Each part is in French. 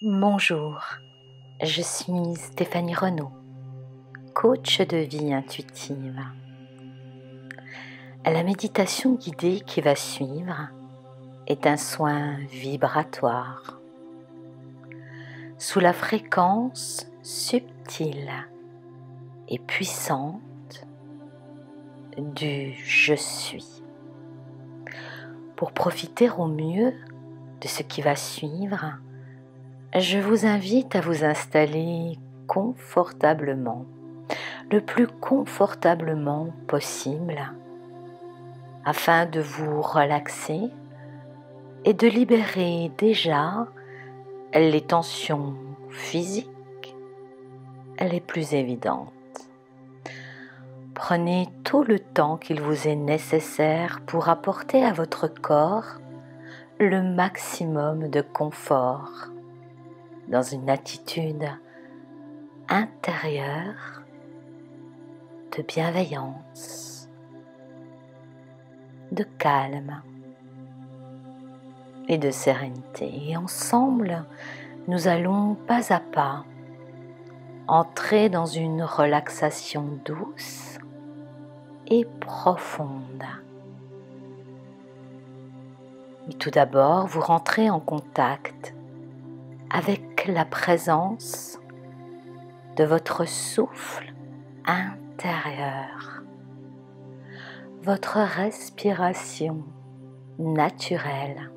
Bonjour, je suis Stéphanie Renaud, coach de vie intuitive. La méditation guidée qui va suivre est un soin vibratoire sous la fréquence subtile et puissante du je suis. Pour profiter au mieux de ce qui va suivre, je vous invite à vous installer confortablement, le plus confortablement possible, afin de vous relaxer et de libérer déjà les tensions physiques les plus évidentes. Prenez tout le temps qu'il vous est nécessaire pour apporter à votre corps le maximum de confort dans une attitude intérieure de bienveillance, de calme et de sérénité. Et ensemble, nous allons pas à pas entrer dans une relaxation douce et profonde. Et tout d'abord, vous rentrez en contact avec la présence de votre souffle intérieur, votre respiration naturelle.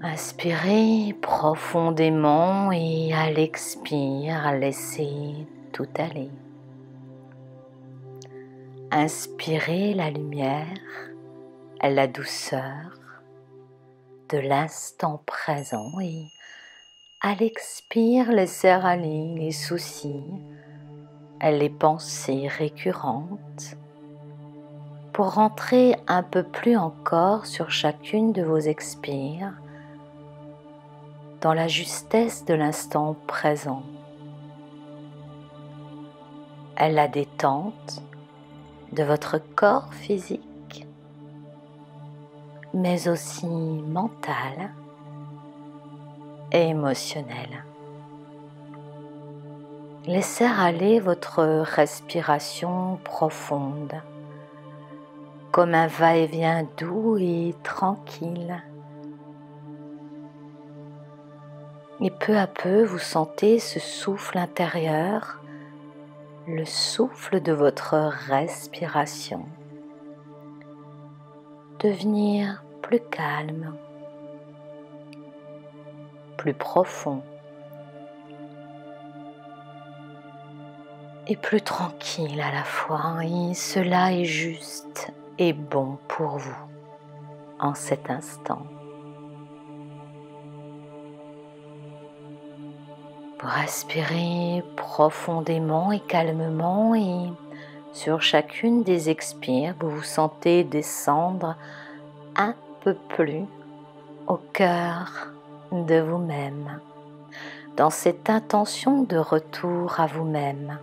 Inspirez profondément et à l'expire, laissez tout aller. Inspirez la lumière, la douceur de l'instant présent et à l'expire, laissez aller les soucis, les pensées récurrentes pour rentrer un peu plus encore sur chacune de vos expires dans la justesse de l'instant présent. La détente de votre corps physique, mais aussi mental et émotionnel. Laissez aller votre respiration profonde, comme un va-et-vient doux et tranquille. Et peu à peu, vous sentez ce souffle intérieur, le souffle de votre respiration, devenir plus calme, plus profond et plus tranquille à la fois. Et cela est juste et bon pour vous en cet instant. Vous respirez profondément et calmement et sur chacune des expires, vous vous sentez descendre un peu plus au cœur de vous-même, dans cette intention de retour à vous-même.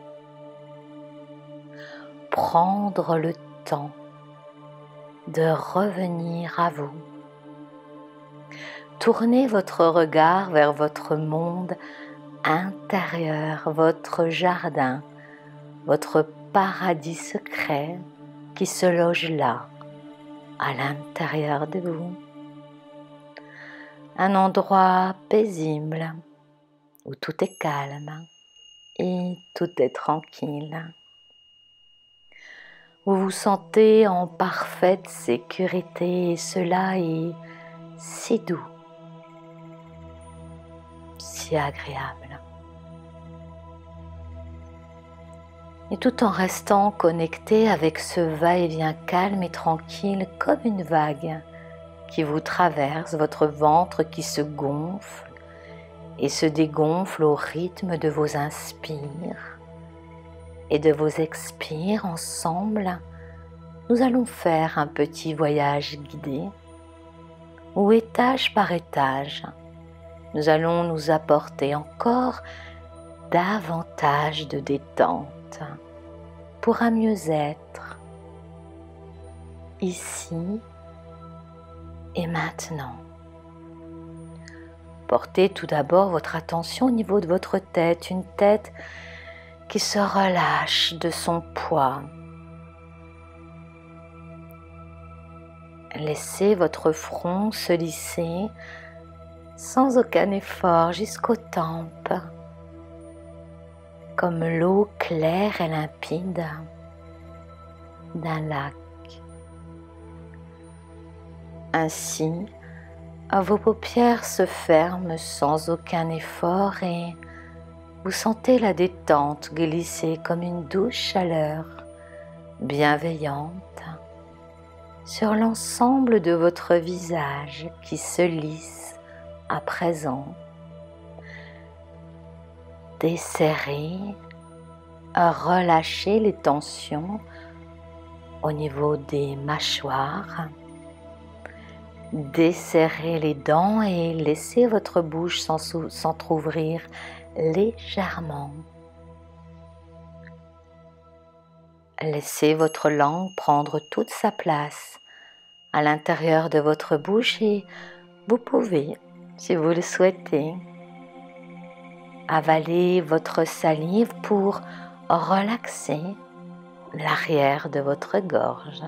Prendre le temps de revenir à vous. Tournez votre regard vers votre monde intérieur, votre jardin, votre paradis secret qui se loge là, à l'intérieur de vous. Un endroit paisible où tout est calme et tout est tranquille. Vous vous sentez en parfaite sécurité et cela est si doux, si agréable. Et tout en restant connecté avec ce va-et-vient calme et tranquille comme une vague qui vous traverse, votre ventre qui se gonfle et se dégonfle au rythme de vos inspires et de vos expires. Ensemble, nous allons faire un petit voyage guidé où étage par étage, nous allons nous apporter encore davantage de détente pour un mieux-être ici et maintenant. Portez tout d'abord votre attention au niveau de votre tête, une tête qui se relâche de son poids. Laissez votre front se lisser sans aucun effort jusqu'aux tempes, comme l'eau claire et limpide d'un lac. Ainsi, vos paupières se ferment sans aucun effort et vous sentez la détente glisser comme une douce chaleur bienveillante sur l'ensemble de votre visage qui se lisse à présent. Desserrez, relâchez les tensions au niveau des mâchoires. Desserrez les dents et laissez votre bouche s'entrouvrir légèrement. Laissez votre langue prendre toute sa place à l'intérieur de votre bouche et vous pouvez, si vous le souhaitez, avaler votre salive pour relaxer l'arrière de votre gorge.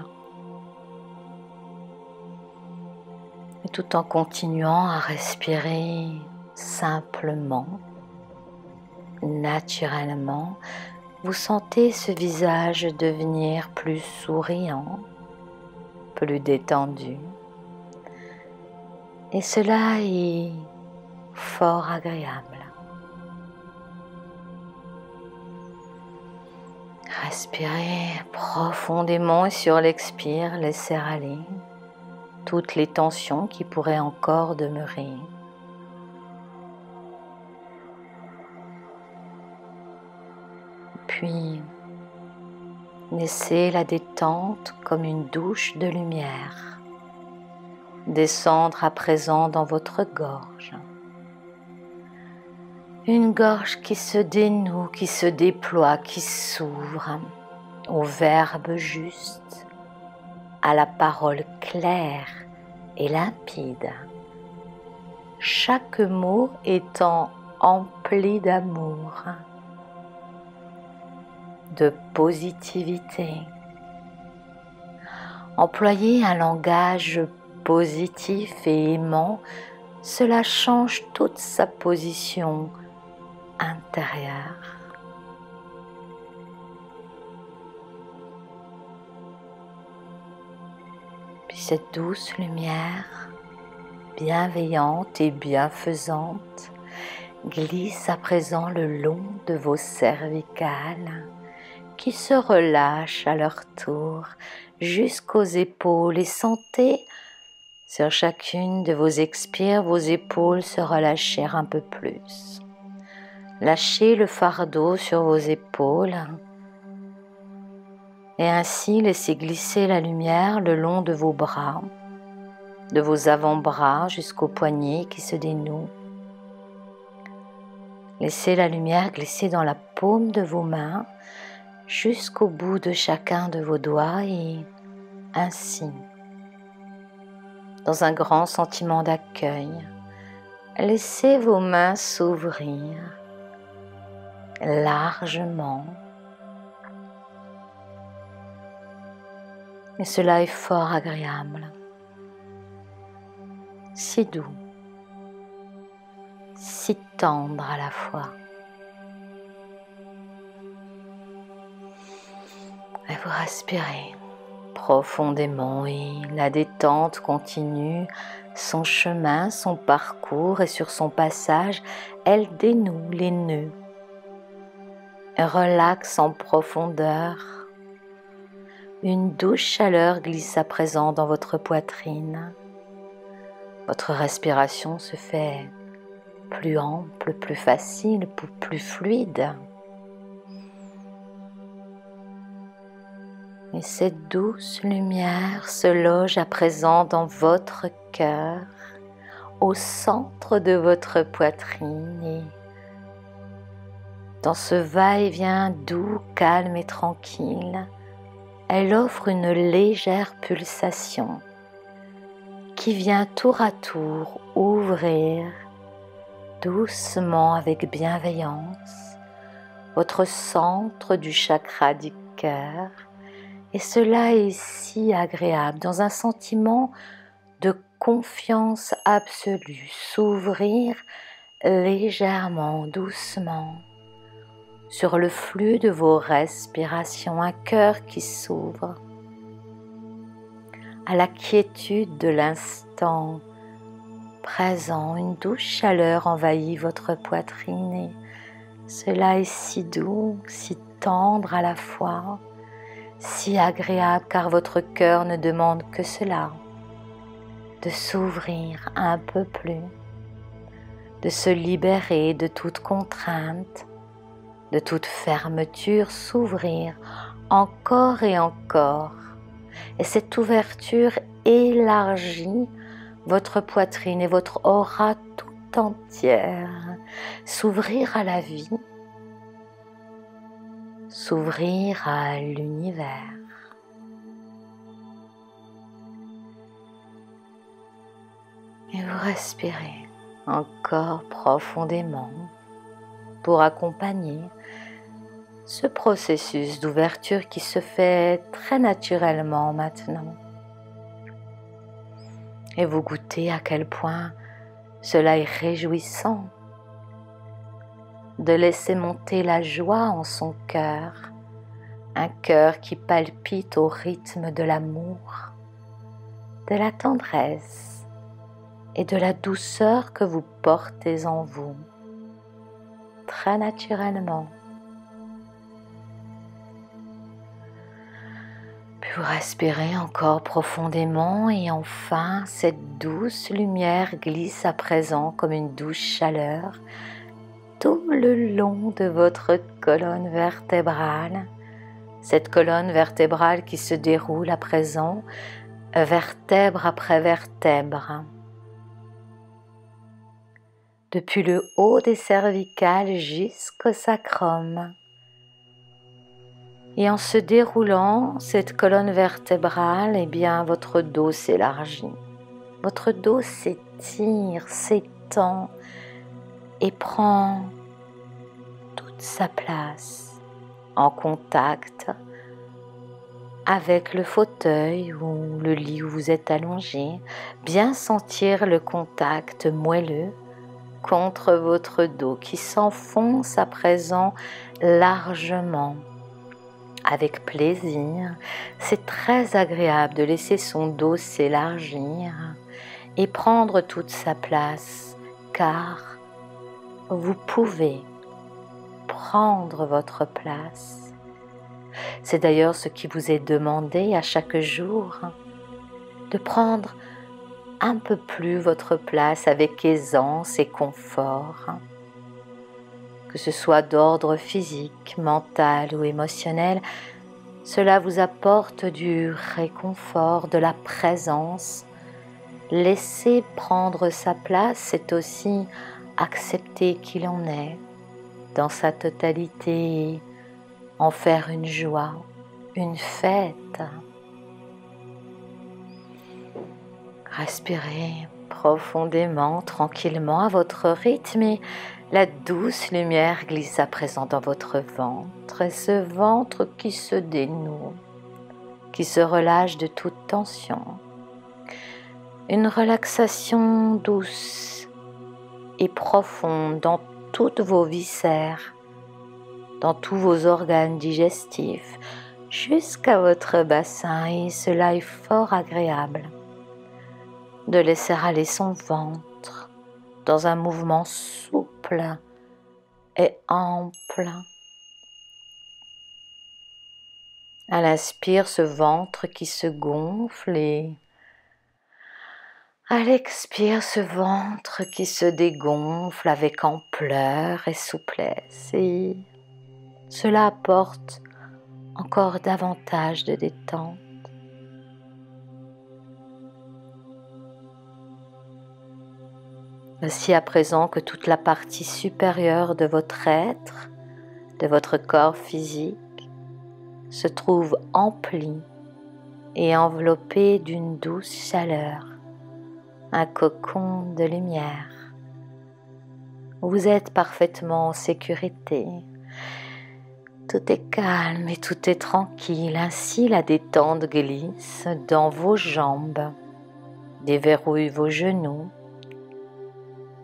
Et tout en continuant à respirer simplement, naturellement, vous sentez ce visage devenir plus souriant, plus détendu. Et cela est fort agréable. Respirez profondément et sur l'expire, laissez aller toutes les tensions qui pourraient encore demeurer. Puis, laissez la détente comme une douche de lumière descendre à présent dans votre gorge. Une gorge qui se dénoue, qui se déploie, qui s'ouvre au verbe juste, à la parole claire et limpide, chaque mot étant empli d'amour, de positivité. Employer un langage positif et aimant, cela change toute sa position intérieure. Puis cette douce lumière, bienveillante et bienfaisante, glisse à présent le long de vos cervicales qui se relâchent à leur tour jusqu'aux épaules et sentez sur chacune de vos expires vos épaules se relâcher un peu plus. Lâchez le fardeau sur vos épaules et ainsi laissez glisser la lumière le long de vos bras, de vos avant-bras jusqu'aux poignets qui se dénouent. Laissez la lumière glisser dans la paume de vos mains jusqu'au bout de chacun de vos doigts et ainsi, dans un grand sentiment d'accueil, laissez vos mains s'ouvrir largement. Et cela est fort agréable, si doux, si tendre à la fois. Et vous respirez profondément et la détente continue son chemin, son parcours et sur son passage, elle dénoue les nœuds, relaxe en profondeur. Une douce chaleur glisse à présent dans votre poitrine. Votre respiration se fait plus ample, plus facile, plus fluide. Et cette douce lumière se loge à présent dans votre cœur, au centre de votre poitrine et dans ce va-et-vient doux, calme et tranquille, elle offre une légère pulsation qui vient tour à tour ouvrir doucement avec bienveillance votre centre du chakra du cœur. Et cela est si agréable, dans un sentiment de confiance absolue, s'ouvrir légèrement, doucement, sur le flux de vos respirations, un cœur qui s'ouvre à la quiétude de l'instant présent. Une douce chaleur envahit votre poitrine et cela est si doux, si tendre à la fois, si agréable car votre cœur ne demande que cela, de s'ouvrir un peu plus, de se libérer de toute contrainte, de toute fermeture, s'ouvrir encore et encore. Et cette ouverture élargit votre poitrine et votre aura tout entière. S'ouvrir à la vie, s'ouvrir à l'univers. Et vous respirez encore profondément pour accompagner ce processus d'ouverture qui se fait très naturellement maintenant. Et vous goûtez à quel point cela est réjouissant de laisser monter la joie en son cœur, un cœur qui palpite au rythme de l'amour, de la tendresse et de la douceur que vous portez en vous, très naturellement. Puis vous respirez encore profondément et enfin cette douce lumière glisse à présent comme une douce chaleur tout le long de votre colonne vertébrale. Cette colonne vertébrale qui se déroule à présent vertèbre après vertèbre. Depuis le haut des cervicales jusqu'au sacrum. Et en se déroulant cette colonne vertébrale, eh bien votre dos s'élargit. Votre dos s'étire, s'étend et prend toute sa place en contact avec le fauteuil ou le lit où vous êtes allongé. Bien sentir le contact moelleux contre votre dos qui s'enfonce à présent largement. Avec plaisir, c'est très agréable de laisser son dos s'élargir et prendre toute sa place, car vous pouvez prendre votre place. C'est d'ailleurs ce qui vous est demandé à chaque jour, de prendre un peu plus votre place avec aisance et confort. Que ce soit d'ordre physique, mental ou émotionnel, cela vous apporte du réconfort, de la présence. Laisser prendre sa place, c'est aussi accepter qui l'on est dans sa totalité et en faire une joie, une fête. Respirez profondément, tranquillement à votre rythme et la douce lumière glisse à présent dans votre ventre, et ce ventre qui se dénoue, qui se relâche de toute tension. Une relaxation douce et profonde dans toutes vos viscères, dans tous vos organes digestifs, jusqu'à votre bassin, et cela est fort agréable de laisser aller son ventre dans un mouvement souple et ample. À l'inspire, ce ventre qui se gonfle et à l'expire, ce ventre qui se dégonfle avec ampleur et souplesse. Et cela apporte encore davantage de détente. Voici à présent que toute la partie supérieure de votre être, de votre corps physique, se trouve emplie et enveloppée d'une douce chaleur, un cocon de lumière. Vous êtes parfaitement en sécurité. Tout est calme et tout est tranquille. Ainsi, la détente glisse dans vos jambes, déverrouille vos genoux,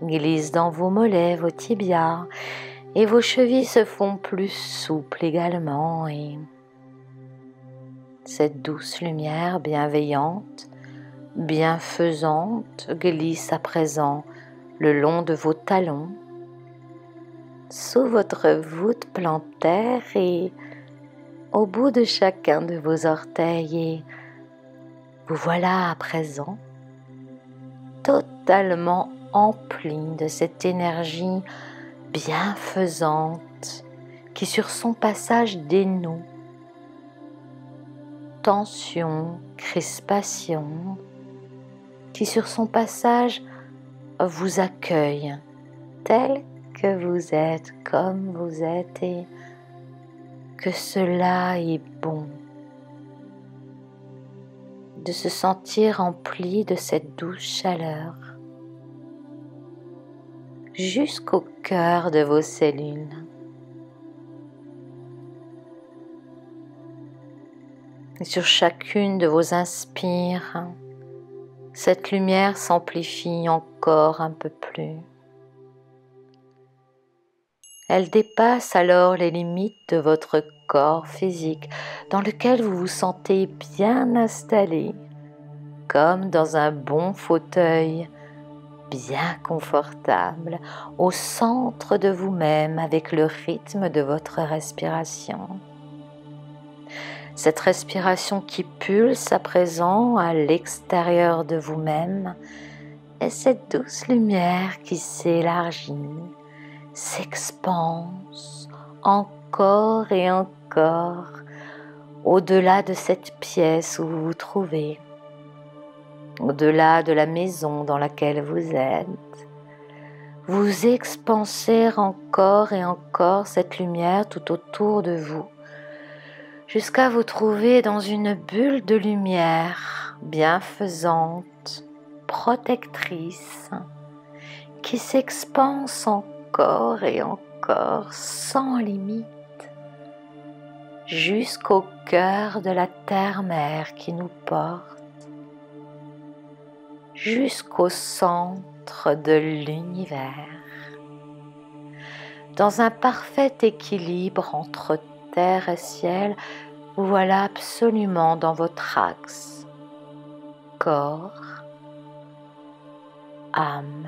glisse dans vos mollets, vos tibias, et vos chevilles se font plus souples également. Et cette douce lumière bienveillante, bienfaisante, glisse à présent le long de vos talons, sous votre voûte plantaire et au bout de chacun de vos orteils. Et vous voilà à présent totalement empli de cette énergie bienfaisante qui sur son passage dénoue tension, crispation, qui sur son passage vous accueille tel que vous êtes, comme vous êtes, et que cela est bon de se sentir empli de cette douce chaleur jusqu'au cœur de vos cellules. Et sur chacune de vos inspires, cette lumière s'amplifie encore un peu plus. Elle dépasse alors les limites de votre corps physique dans lequel vous vous sentez bien installé, comme dans un bon fauteuil, bien confortable, au centre de vous-même avec le rythme de votre respiration. Cette respiration qui pulse à présent à l'extérieur de vous-même et cette douce lumière qui s'élargit, s'expanse encore et encore au-delà de cette pièce où vous vous trouvez, au-delà de la maison dans laquelle vous êtes. Vous expansez encore et encore cette lumière tout autour de vous, jusqu'à vous trouver dans une bulle de lumière bienfaisante, protectrice, qui s'expanse encore et encore sans limite, jusqu'au cœur de la terre-mère qui nous porte, jusqu'au centre de l'univers, dans un parfait équilibre entre terre et ciel. Vous voilà absolument dans votre axe, corps, âme,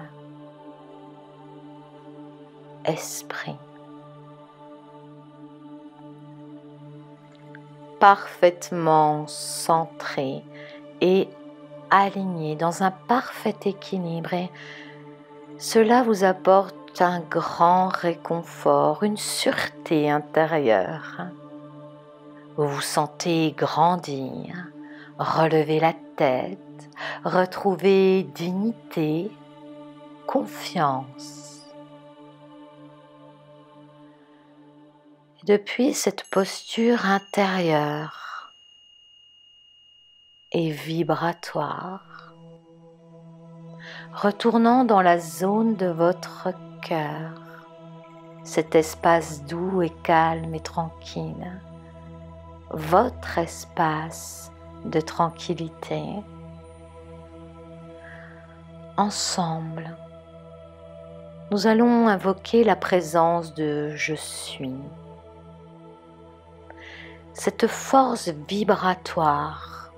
esprit. Parfaitement centré et aligné dans un parfait équilibre, et cela vous apporte un grand réconfort, une sûreté intérieure. Vous vous sentez grandir, relever la tête, retrouver dignité, confiance. Et depuis cette posture intérieure et vibratoire, retournant dans la zone de votre cœur, cet espace doux et calme et tranquille, votre espace de tranquillité. Ensemble, nous allons invoquer la présence de Je suis, cette force vibratoire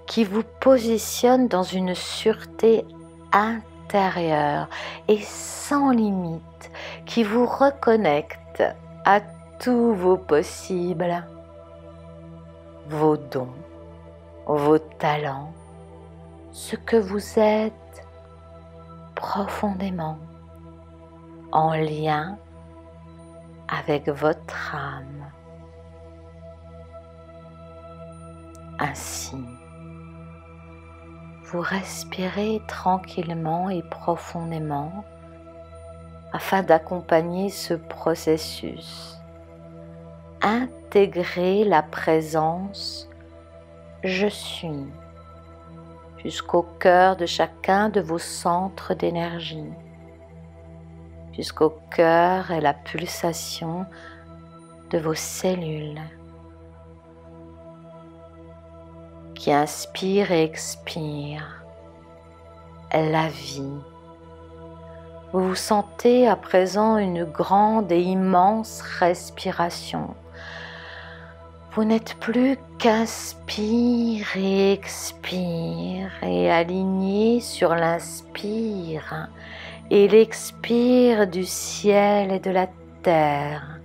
qui vous positionne dans une sûreté intérieure et sans limite, qui vous reconnecte à tous vos possibles, vos dons, vos talents, ce que vous êtes profondément en lien avec votre âme. Ainsi, vous respirez tranquillement et profondément afin d'accompagner ce processus. Intégrez la présence Je suis jusqu'au cœur de chacun de vos centres d'énergie. jusqu'au cœur et la pulsation de vos cellules qui inspirent et expirent la vie. Vous vous sentez à présent une grande et immense respiration. Vous n'êtes plus qu'inspire et expire et aligné sur l'inspire et l'expire du ciel et de la terre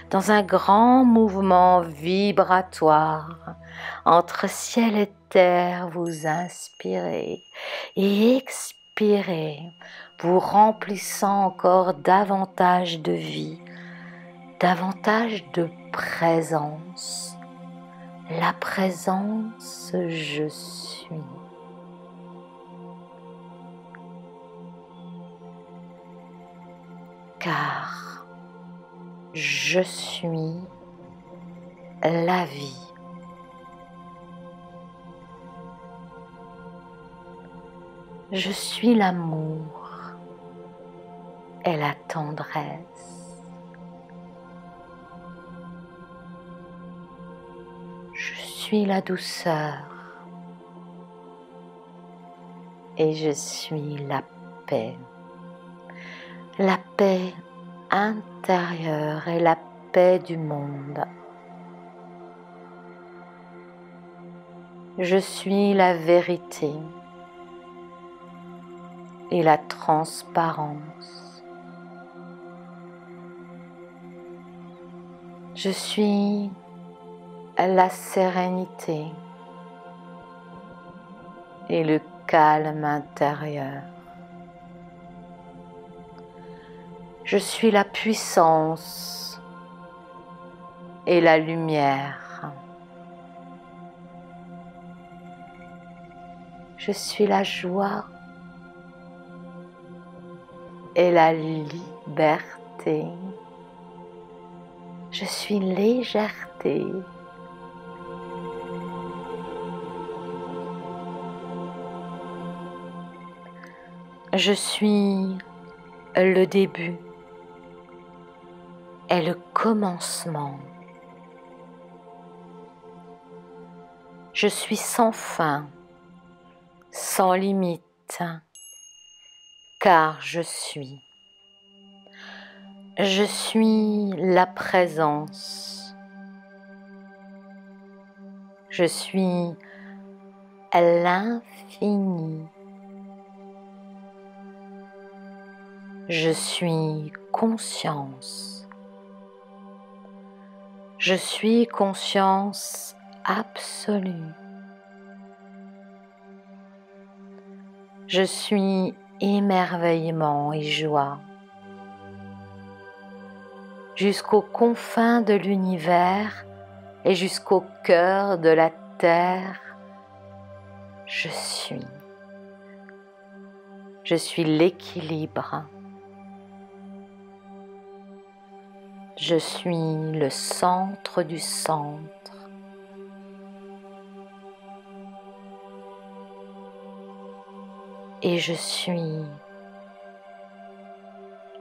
dans un grand mouvement vibratoire entre ciel et terre. Vous inspirez et expirez, vous remplissant encore davantage de vie, davantage de présence. La présence je suis. Car je suis la vie. Je suis l'amour et la tendresse. Je suis la douceur et je suis la paix. La paix intérieure et la paix du monde. Je suis la vérité et la transparence. Je suis la sérénité et le calme intérieur. Je suis la puissance et la lumière. Je suis la joie et la liberté. Je suis légèreté. Je suis le début et le commencement. Je suis sans fin, sans limite, car je suis. Je suis la présence. Je suis l'infini. Je suis conscience. Je suis conscience absolue. Je suis émerveillement et joie. Jusqu'aux confins de l'univers et jusqu'au cœur de la terre, je suis. Je suis l'équilibre. Je suis le centre du centre. Et je suis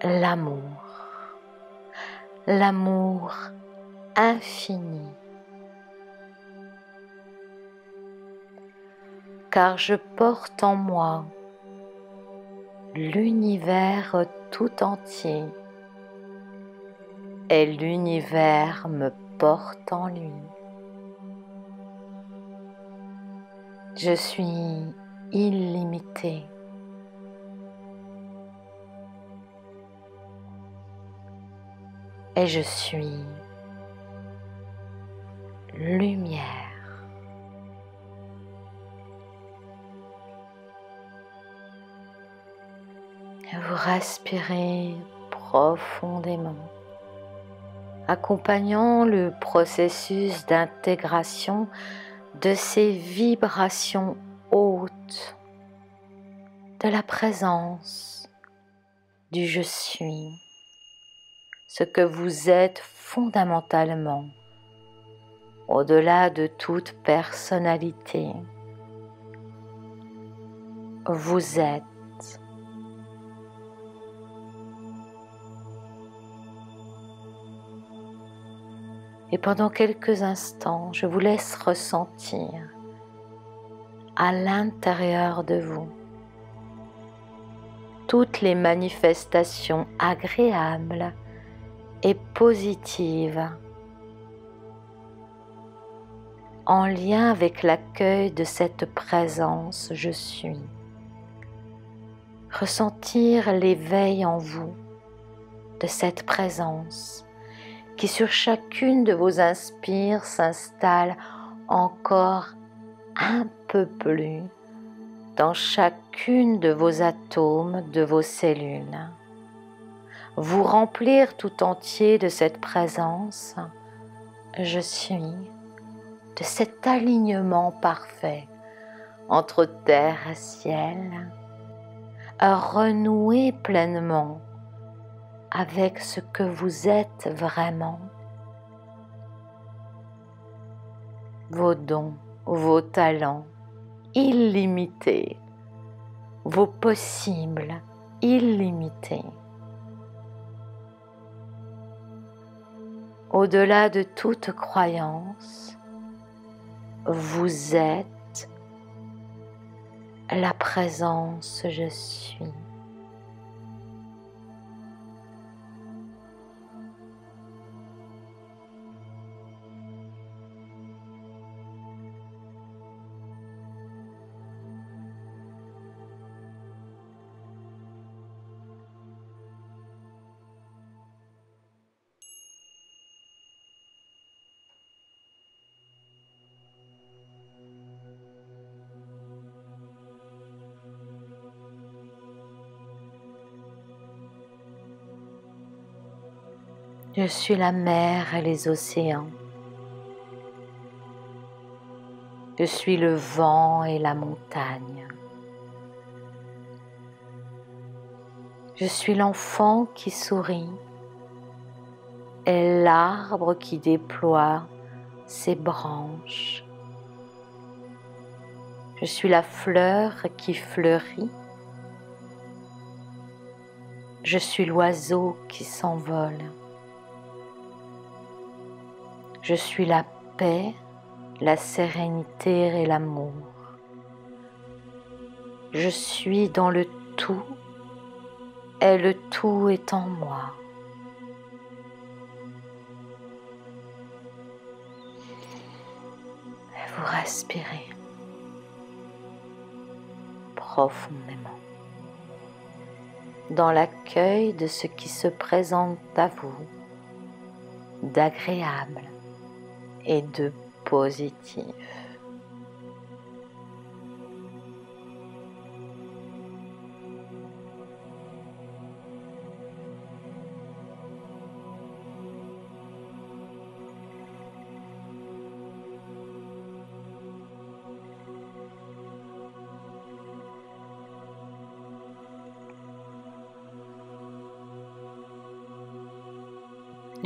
l'amour. L'amour infini. Car je porte en moi l'univers tout entier et l'univers me porte en lui. Je suis illimité. Et je suis lumière. Vous respirez profondément, accompagnant le processus d'intégration de ces vibrations hautes, de la présence du je suis, ce que vous êtes fondamentalement, au-delà de toute personnalité. Vous êtes Et pendant quelques instants, je vous laisse ressentir à l'intérieur de vous toutes les manifestations agréables et positives en lien avec l'accueil de cette présence je suis. Ressentir l'éveil en vous de cette présence qui sur chacune de vos inspires s'installe encore un peu plus dans chacune de vos atomes, de vos cellules. Vous remplir tout entier de cette présence, je suis, de cet alignement parfait entre terre et ciel, renouer pleinement avec ce que vous êtes vraiment, vos dons, vos talents illimités, vos possibles illimités. Au-delà de toute croyance, vous êtes la présence je suis. Je suis la mer et les océans. Je suis le vent et la montagne. Je suis l'enfant qui sourit et l'arbre qui déploie ses branches. Je suis la fleur qui fleurit. Je suis l'oiseau qui s'envole. Je suis la paix, la sérénité et l'amour. Je suis dans le tout et le tout est en moi. Et vous respirez profondément dans l'accueil de ce qui se présente à vous d'agréable et de positif.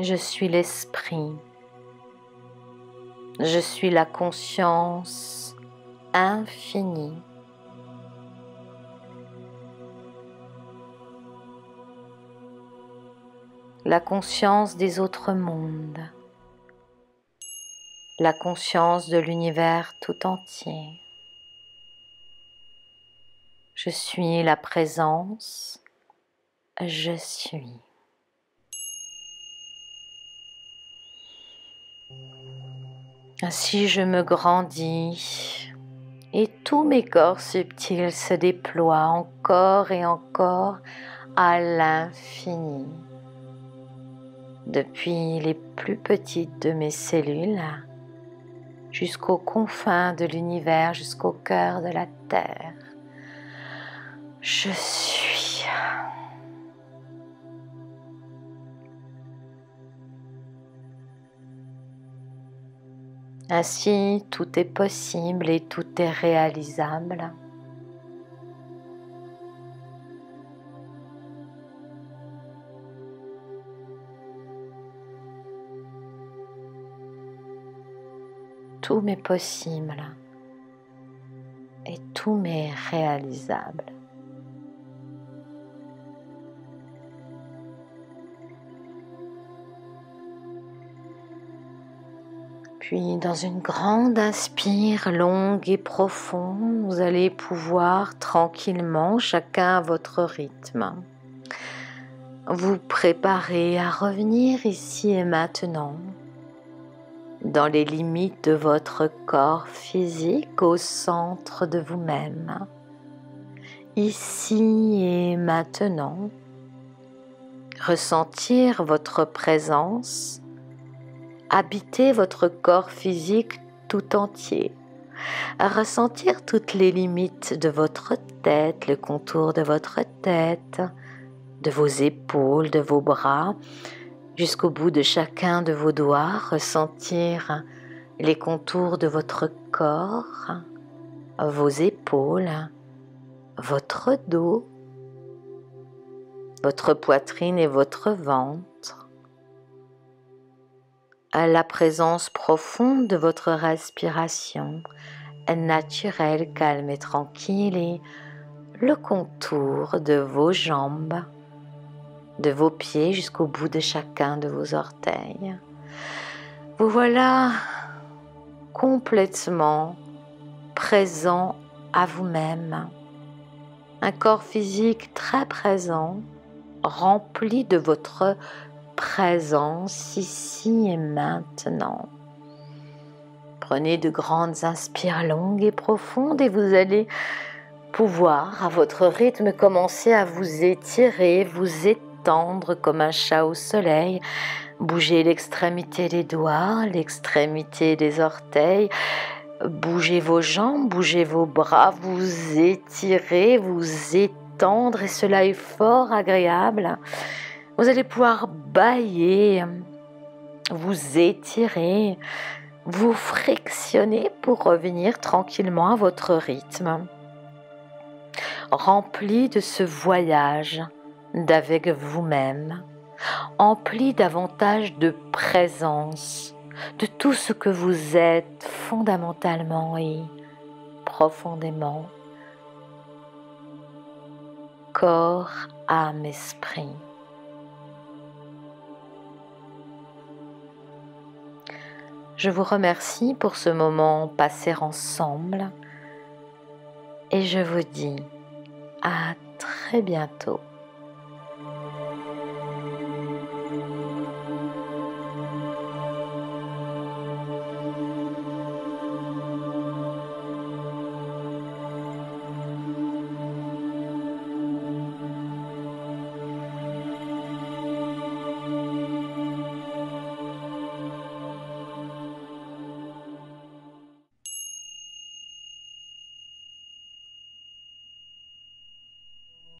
Je suis l'esprit. Je suis la conscience infinie. La conscience des autres mondes. La conscience de l'univers tout entier. Je suis la présence. Je suis. Ainsi je me grandis et tous mes corps subtils se déploient encore et encore à l'infini. Depuis les plus petites de mes cellules jusqu'aux confins de l'univers, jusqu'au cœur de la terre. Je suis. Ainsi, tout est possible et tout est réalisable. Tout m'est possible et tout m'est réalisable. Puis dans une grande inspire longue et profonde, vous allez pouvoir tranquillement, chacun à votre rythme, vous préparer à revenir ici et maintenant, dans les limites de votre corps physique, au centre de vous-même, ici et maintenant. Ressentir votre présence, habiter votre corps physique tout entier, ressentir toutes les limites de votre tête, le contour de votre tête, de vos épaules, de vos bras, jusqu'au bout de chacun de vos doigts, ressentir les contours de votre corps, vos épaules, votre dos, votre poitrine et votre ventre, à la présence profonde de votre respiration naturelle, calme et tranquille, et le contour de vos jambes, de vos pieds jusqu'au bout de chacun de vos orteils. Vous voilà complètement présent à vous-même, un corps physique très présent, rempli de votre présence ici et maintenant. Prenez de grandes inspires longues et profondes et vous allez pouvoir, à votre rythme, commencer à vous étirer, vous étendre comme un chat au soleil. Bougez l'extrémité des doigts, l'extrémité des orteils, bougez vos jambes, bougez vos bras, vous étirez, vous étendre et cela est fort agréable. Vous allez pouvoir bâiller, vous étirer, vous frictionner pour revenir tranquillement à votre rythme, rempli de ce voyage d'avec vous-même, empli davantage de présence, de tout ce que vous êtes fondamentalement et profondément, corps, âme, esprit. Je vous remercie pour ce moment passé ensemble et je vous dis à très bientôt.